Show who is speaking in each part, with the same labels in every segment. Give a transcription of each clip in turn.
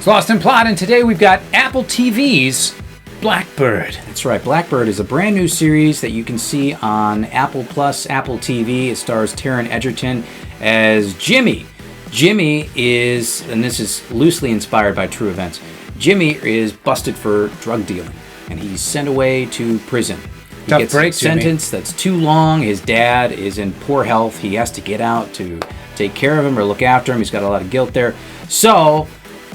Speaker 1: It's Lost in Plot, and today we've got Apple TV's Blackbird.
Speaker 2: That's right. Blackbird is a brand new series that you can see on Apple Plus, Apple TV. It stars Taron Egerton as Jimmy. Jimmy is, and this is loosely inspired by true events, Jimmy is busted for drug dealing, and he's sent away to prison. He gets a sentence that's too long. His dad is in poor health. He has to get out to take care of him or look after him. He's got a lot of guilt there. So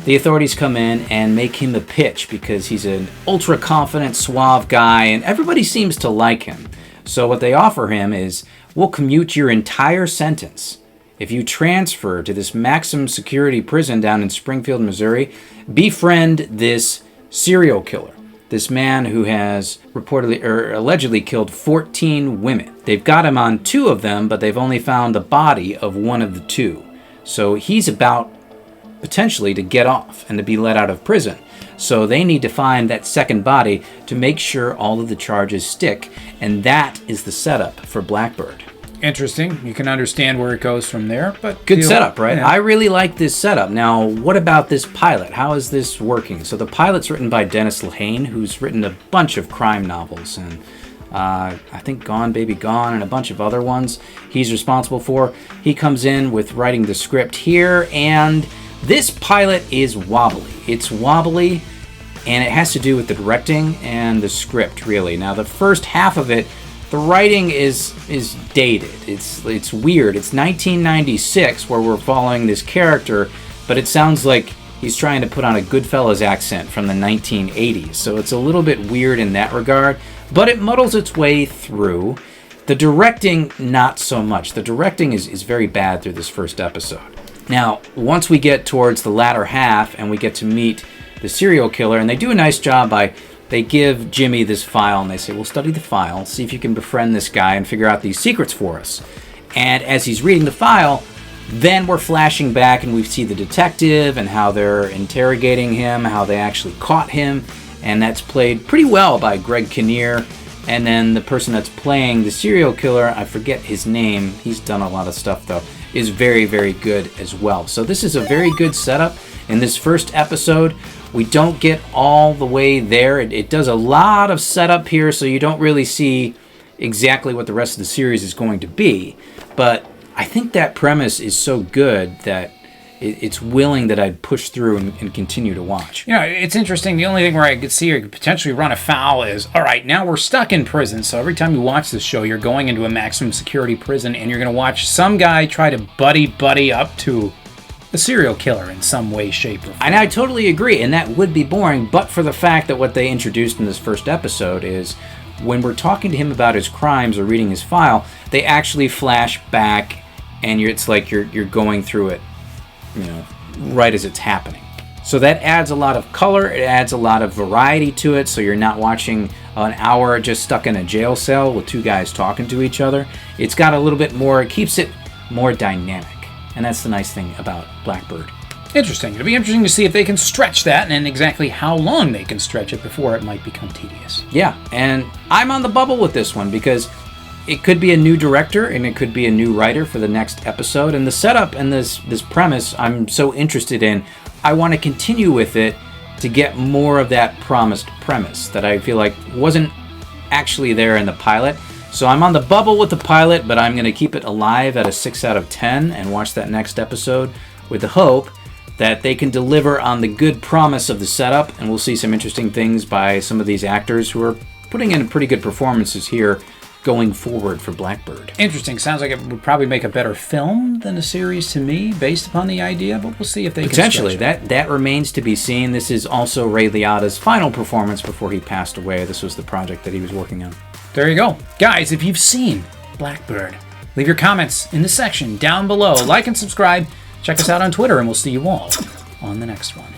Speaker 2: the authorities come in and make him a pitch because he's an ultra-confident, suave guy, and everybody seems to like him. So what they offer him is, we'll commute your entire sentence. If you transfer to this maximum security prison down in Springfield, Missouri, befriend this serial killer, this man who has reportedly or allegedly killed 14 women. They've got him on 2 of them, but they've only found the body of one of the 2. So he's about potentially to get off and to be let out of prison. So they need to find that second body to make sure all of the charges stick, and that is the setup for Blackbird.
Speaker 1: Interesting. You can understand where it goes from there, but
Speaker 2: good setup, right? Yeah. I really like this setup. Now, what about this pilot? How is this working? So the pilot's written by Dennis Lehane, who's written a bunch of crime novels, and I think Gone Baby Gone and a bunch of other ones he's responsible for. He comes in with writing the script here, and this pilot is wobbly. It's wobbly, and it has to do with the directing and the script, really. Now, the first half of it, the writing is dated. It's weird. It's 1996 where we're following this character, but it sounds like he's trying to put on a Goodfellas accent from the 1980s. So it's a little bit weird in that regard, but it muddles its way through. The directing, not so much. The directing is very bad through this first episode. Now, once we get towards the latter half and we get to meet the serial killer, and they do a nice job by, they give Jimmy this file and they say, we'll study the file, see if you can befriend this guy and figure out these secrets for us. And as he's reading the file, then we're flashing back and we see the detective and how they're interrogating him, how they actually caught him, and that's played pretty well by Greg Kinnear. And then the person that's playing the serial killer, I forget his name, he's done a lot of stuff though, is very, very good as well. So this is a very good setup. In this first episode, we don't get all the way there. It does a lot of setup here, so you don't really see exactly what the rest of the series is going to be. But I think that premise is so good that it's willing that I'd push through and continue to watch.
Speaker 1: Yeah, it's interesting. The only thing where I could see or could potentially run afoul is, all right, now we're stuck in prison. So every time you watch this show, you're going into a maximum security prison, and you're going to watch some guy try to buddy up to a serial killer in some way, shape, or form.
Speaker 2: And I totally agree, and that would be boring, but for the fact that what they introduced in this first episode is when we're talking to him about his crimes or reading his file, they actually flash back, and it's like you're going through it, right as it's happening. So that adds a lot of color, it adds a lot of variety to it, so you're not watching an hour just stuck in a jail cell with 2 guys talking to each other. It's got a little bit more, it keeps it more dynamic, and that's the nice thing about Blackbird.
Speaker 1: Interesting. It'll be interesting to see if they can stretch that and exactly how long they can stretch it before it might become tedious.
Speaker 2: Yeah, and I'm on the bubble with this one because it could be a new director and it could be a new writer for the next episode. And the setup and this premise I'm so interested in. I want to continue with it to get more of that promised premise that I feel like wasn't actually there in the pilot. So I'm on the bubble with the pilot, but I'm going to keep it alive at a 6 out of 10 and watch that next episode with the hope that they can deliver on the good promise of the setup, and we'll see some interesting things by some of these actors who are putting in pretty good performances here going forward for Blackbird.
Speaker 1: Interesting. Sounds like it would probably make a better film than a series to me, based upon the idea, but we'll see if they can
Speaker 2: potentially. That remains to be seen. This is also Ray Liotta's final performance before he passed away. This was the project that he was working on.
Speaker 1: There you go. Guys, if you've seen Blackbird, leave your comments in the section down below. Like and subscribe. Check us out on Twitter, and we'll see you all on the next one.